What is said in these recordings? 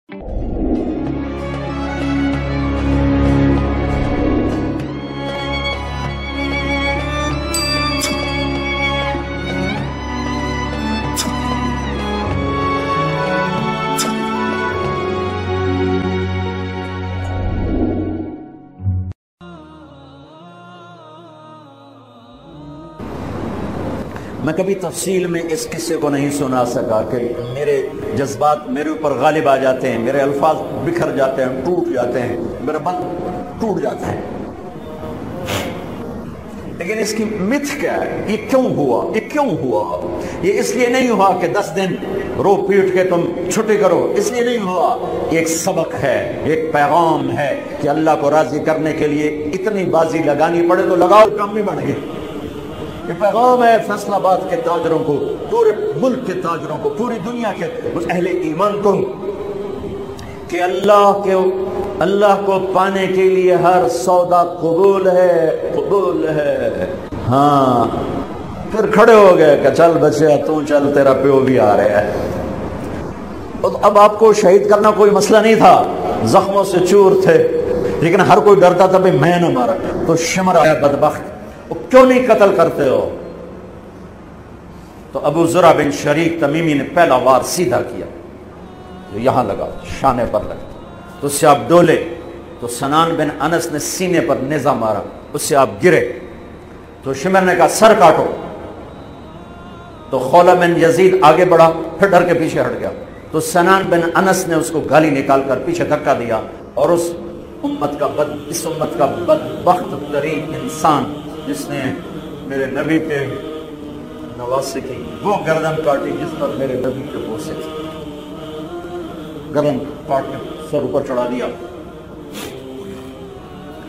میں کبھی تفصیل میں اس قصے کو نہیں سنا سکا کہ میرے جذبات میرے اوپر غالب آ جاتے ہیں، میرے الفاظ بکھر جاتے ہیں، ٹوٹ جاتے ہیں، میرا من ٹوٹ جاتا ہے۔ لیکن اس کی متھ کیا ہے؟ یہ کیوں ہوا؟ یہ کیوں ہوا؟ یہ اس لیے نہیں ہوا کہ 10 دن رو پیٹ کے تم چھٹی کرو، اس لیے نہیں ہوا۔ ایک سبق ہے، ایک پیغام ہے کہ اللہ کو راضی کرنے کے لیے اتنی بازی لگانی پڑے تو لگاؤ، کم نہیں بڑھ گئی۔ یہ پیغام ہے فیصل آباد کے تاجروں کو، پورے ملک کے تاجروں کو، پوری دنیا کے اہل ایمان کو، کہ اللہ کو پانے کے لیے ہر سودا قبول ہے، قبول ہے۔ ہاں پھر کھڑے ہو گئے کہ چل بچے تو چل، تیرا پیو بھی آ رہا ہے۔ اب آپ کو شہید کرنا کوئی مسئلہ نہیں تھا، زخموں سے چور تھے، لیکن ہر کوئی ڈرتا تھا بھائی میں نہ مارا تو شمر آیا بدبخت، کیوں نہیں قتل کرتے ہو؟ تو ابو زرع بن شریک تمیمی نے پہلا وار سیدھا کیا، جو یہاں لگا، شانے پر لگا، تو اس سے آپ ڈولے، تو سنان بن انس نے سینے پر نیزہ مارا، اس سے آپ گرے، تو شمر نے کہا سر کاٹو، تو خولہ بن یزید آگے بڑھا، پھر ڈر کے پیچھے ہٹ گیا، تو سنان بن انس نے اس کو گالی نکال کر پیچھے دھکا دیا، اور اس امت کا بدبخت ترین انسان جس نے میرے نبی کے نواسے کی وہ گردن کاٹی جس پر میرے نبی کے بوسے تھے، گردن کاٹ کے سر اوپر چڑھا دیا۔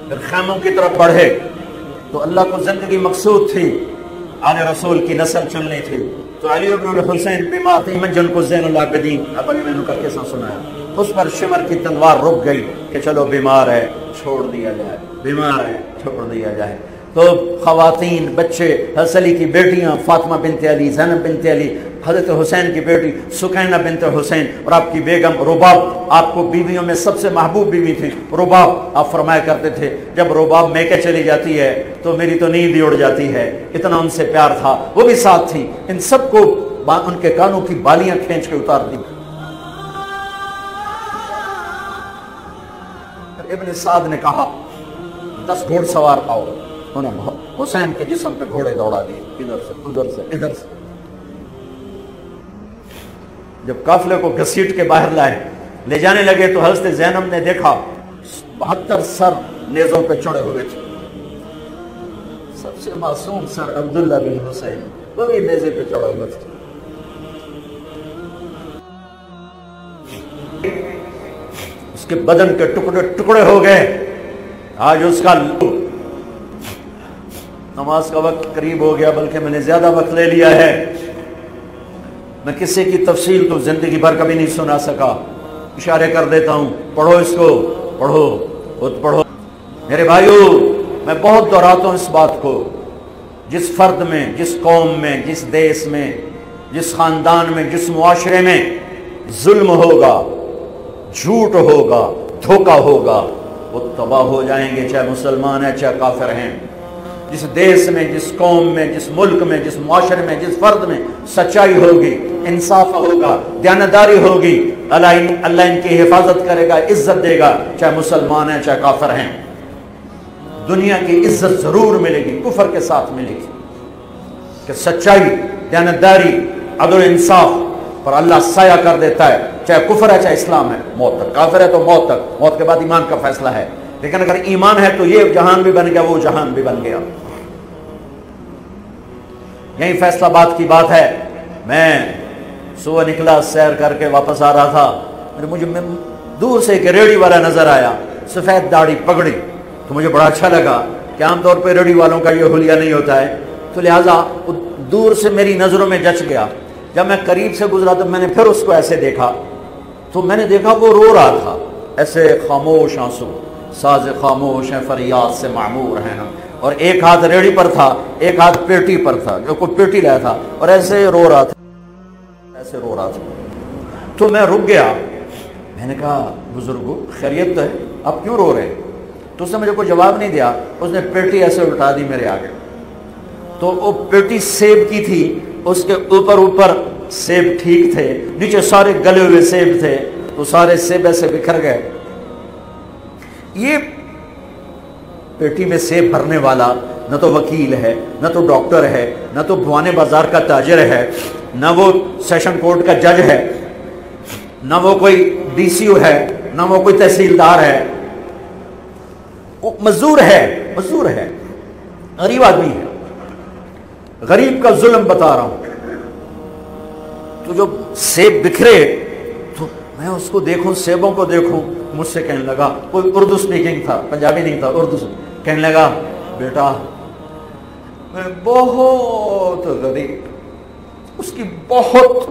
پھر خیموں کی طرف بڑھے تو اللہ کو زندگی مقصود تھی، آل رسول کی نسل چلنی تھی، تو علی بن الحسین بیمار تھے، میں جن کو زین العابدین اب علی نے کا قصہ سنایا، اس پر شمر کی تلوار رک گئی کہ چلو بیمار ہے چھوڑ دیا جائے، بیمار ہے چھوڑ دیا جائے۔ تو خواتین، بچے، حسن علی کی بیٹیاں فاطمہ بنت علی، زینب بنت علی، حضرت حسین کی بیٹی سکینہ بنت حسین، اور آپ کی بیگم رباب، آپ کو بیویوں میں سب سے محبوب بیوی تھی رباب۔ آپ فرمایا کرتے تھے جب رباب میکے چلی جاتی ہے تو میری تو نیند ہی اڑ جاتی ہے، اتنا ان سے پیار تھا، وہ بھی ساتھ تھی۔ ان سب کو ان کے کانوں کی بالیاں کھینچ کے اتار دی۔ ابن سعد نے کہا 10 گھوڑ سوار آؤ، انہوں نے حسین کے جسم پہ گھوڑے دوڑا دیے، ادھر سے ادھر سے ادھر سے۔ جب قافلے کو گھسیٹ کے باہر لائے، لے جانے لگے تو حضرت زینب نے دیکھا 72 سر نیزوں پہ چڑھے ہوئے تھے، سب سے معصوم سر عبداللہ بن حسین وہ بھی نیزے پہ چڑھے ہوئے تھے۔ اس کے بدن کے ٹکڑے ٹکڑے ہو گئے۔ آج اس کا نماز کا وقت قریب ہو گیا، بلکہ میں نے زیادہ وقت لے لیا ہے، میں کسی کی تفصیل تو زندگی بھر کبھی نہیں سنا سکا، اشارے کر دیتا ہوں، پڑھو اس کو، پڑھو، خود پڑھو۔ میرے بھائیو، میں بہت دہراتا ہوں اس بات کو، جس فرد میں، جس قوم میں، جس دیس میں، جس خاندان میں، جس معاشرے میں ظلم ہوگا، جھوٹ ہوگا، دھوکہ ہوگا، وہ تباہ ہو جائیں گے، چاہے مسلمان ہیں چاہے کافر ہیں۔ جس دیس میں، جس قوم میں، جس ملک میں، جس معاشرے میں، جس فرد میں سچائی ہوگی، انصاف ہوگا، دیانتداری ہوگی، اللہ ان کی حفاظت کرے گا، عزت دے گا، چاہے مسلمان ہیں چاہے کافر ہیں۔ دنیا کی عزت ضرور ملے گی، کفر کے ساتھ ملے گی، کہ سچائی، دیانتداری، عدل و انصاف پر اللہ سایہ کر دیتا ہے، چاہے کفر ہے چاہے اسلام ہے، موت تک۔ کافر ہے تو موت تک، موت کے بعد ایمان کا فیصلہ ہے، لیکن اگر ایمان ہے تو یہ جہان بھی بن گیا، وہ جہان بھی بن گیا۔ یہی فیصل آباد کی بات ہے۔ میں صبح نکلا، سیر کر کے واپس آ رہا تھا، مجھے دور سے ایک ریڑھی والا نظر آیا، سفید داڑھی پگڑی، تو مجھے بڑا اچھا لگا کہ عام طور پہ ریڑھی والوں کا یہ حلیہ نہیں ہوتا ہے، تو لہٰذا دور سے میری نظروں میں جچ گیا۔ جب میں قریب سے گزرا تو میں نے پھر اس کو ایسے دیکھا، تو میں نے دیکھا وہ رو رہا تھا، ایسے خاموش آنسو، ساز خاموش ہیں فریاد سے معمور ہیں ہم، اور ایک ہاتھ ریڑھی پر تھا، ایک ہاتھ پیٹی پر تھا، جو کوئی پیٹی لایا تھا، اور ایسے رو رہا تھا، ایسے رو رہا تھا۔ تو میں رک گیا، میں نے کہا بزرگو خیریت تو ہے، آپ کیوں رو رہے ہیں؟ تو اس نے مجھے کوئی جواب نہیں دیا، اس نے پیٹی ایسے اٹھا دی میرے آگے، تو وہ پیٹی سیب کی تھی، اس کے اوپر سیب ٹھیک تھے، نیچے سارے گلے ہوئے سیب تھے، تو سارے سیب ایسے بکھر گئے۔ یہ پیٹی میں سیب بھرنے والا نہ تو وکیل ہے، نہ تو ڈاکٹر ہے، نہ تو بھوانے بازار کا تاجر ہے، نہ وہ سیشن کورٹ کا جج ہے، نہ وہ کوئی ڈی سی او ہے، نہ وہ کوئی تحصیلدار ہے، وہ مزدور ہے، غریب آدمی ہے۔ غریب کا ظلم بتا رہا ہوں۔ تو جب سیب بکھرے تو میں اس کو دیکھوں، سیبوں کو دیکھوں، مجھ سے کہنے لگا، کوئی اردو سپیکنگ تھا، پنجابی نہیں تھا، اردو سے کہنے لگا، بیٹا میں بہت غریب، اس کی بہت،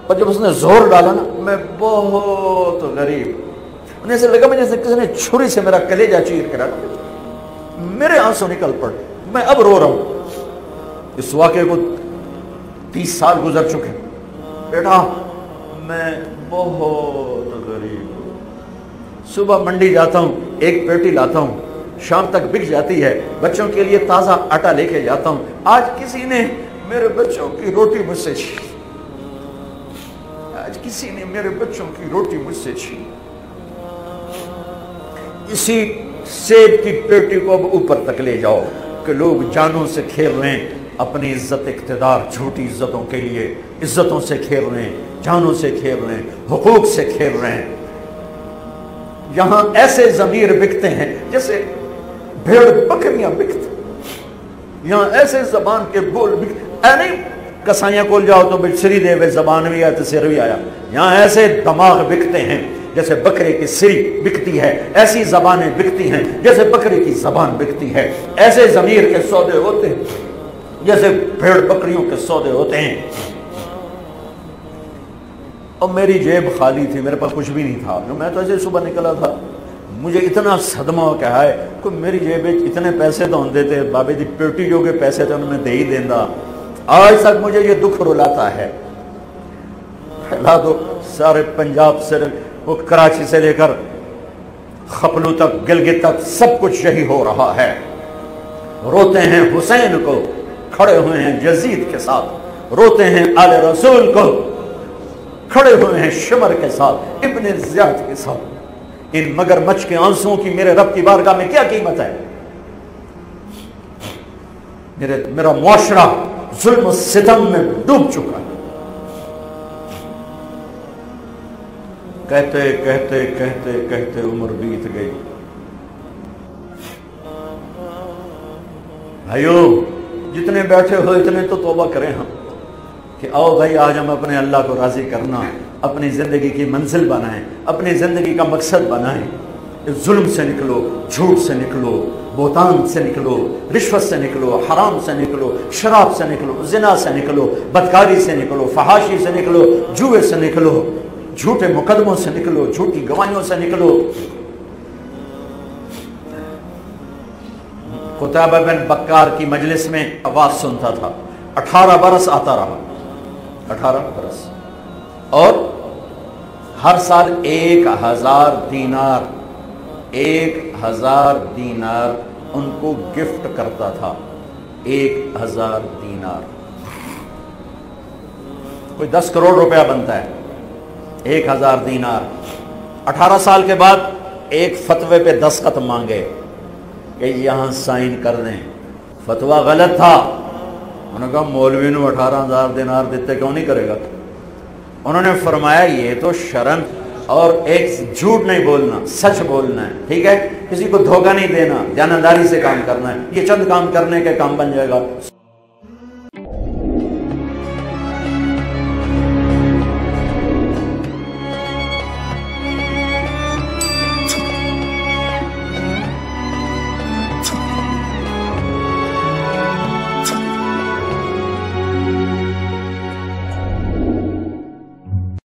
اور جب اس نے زور ڈالا نا، میں بہت غریب، انہیں سے لگا مجھے کسی نے چھری سے میرا کلیجہ چیر کے رکھا، میرے آنسو نکل پڑے، میں اب رو رہا ہوں۔ اس واقعے کو 30 سال گزر چکے۔ بیٹا میں بہت غریب ہوں، صبح منڈی جاتا ہوں، ایک پیٹی لاتا ہوں، شام تک بک جاتی ہے، بچوں کے لیے تازہ آٹا لے کے جاتا ہوں، آج کسی نے میرے بچوں کی روٹی مجھ سے چھین، آج کسی نے میرے بچوں کی روٹی مجھ سے چھین۔ اسی سیب کی پیٹی کو اب اوپر تک لے جاؤ کہ لوگ جانوں سے کھیل رہے ہیں، اپنی عزت اقتدار جھوٹی عزتوں کے لیے عزتوں سے کھیل رہے ہیں، جانوں سے کھیل رہے ہیں، حقوق سے کھیل رہے ہیں۔ یہاں ایسے ضمیر بکتے ہیں جیسے بھیڑ بکریاں بکتے، یہاں ایسے زبان کے بول بکتے، اے نہیں کسائیاں کول جاؤ تو سری دے وے زبان بھی آیا تو سر بھی آیا، یہاں ایسے دماغ بکتے ہیں جیسے بکرے کی سری بکتی ہے، ایسی زبانیں بکتی ہیں جیسے بکرے کی زبان بکتی ہے، ایسے ضمیر کے سودے ہوتے ہیں جیسے بھیڑ بکریوں کے سودے ہوتے ہیں۔ اور میری جیب خالی تھی، میرے پاس کچھ بھی نہیں تھا، میں تو ایسے صبح نکلا تھا، مجھے اتنا صدمہ ہو کہ ہائے کوئی میری جیب اتنے پیسے تو ہوں دیتے، بابے دی پیٹی جو کے پیسے تو انہوں نے دے ہی دینا۔ آج تک مجھے یہ دکھ رلاتا ہے۔ پھیلا دو سارے پنجاب سے، وہ کراچی سے لے کر خپلو تک، گلگت تک، سب کچھ یہی ہو رہا ہے۔ روتے ہیں حسین کو، کھڑے ہوئے ہیں یزید کے ساتھ، روتے ہیں آل رسول کو، کھڑے ہوئے ہیں شمر کے ساتھ، ابن زیاد کے ساتھ۔ ان مگر مچھ کے آنسوں کی میرے رب کی بارگاہ میں کیا قیمت ہے؟ میرا معاشرہ ظلم و ستم میں ڈوب چکا ہے۔ کہتے کہتے کہتے کہتے عمر بیت گئی۔ بھائیو جتنے بیٹھے ہو اتنے تو توبہ کریں ہم کہ آؤ بھائی آج ہم اپنے اللہ کو راضی کرنا، اپنی زندگی کی منزل بنائیں، اپنی زندگی کا مقصد بنائیں۔ ظلم سے نکلو، جھوٹ سے نکلو، بہتان سے نکلو، رشوت سے نکلو، حرام سے نکلو، شراب سے نکلو، زنا سے نکلو، بدکاری سے نکلو، فحاشی سے نکلو، جوئے سے نکلو، جھوٹے مقدموں سے نکلو، جھوٹی گواہیوں سے نکلو۔ قتیبہ بن بکار کی مجلس میں آواز سنتا تھا، 18 برس آتا رہا، 18 برس، اور ہر سال 1000 دینار، 1000 دینار ان کو گفٹ کرتا تھا، 1000 دینار، کوئی 10 کروڑ روپیہ بنتا ہے، 1000 دینار۔ 18 سال کے بعد ایک فتوے پہ دستخط مانگے کہ یہاں سائن کر دیں، فتویٰ غلط تھا، انہوں نے کہا مولوی نو 18,000 دینار دیتے کیوں نہیں کرے گا؟ انہوں نے فرمایا یہ تو شرم اور ایک جھوٹ نہیں بولنا، سچ بولنا ہے، ٹھیک ہے، کسی کو دھوکہ نہیں دینا، دیانتداری سے کام کرنا ہے، یہ چند کام کرنے کے کام بن جائے گا۔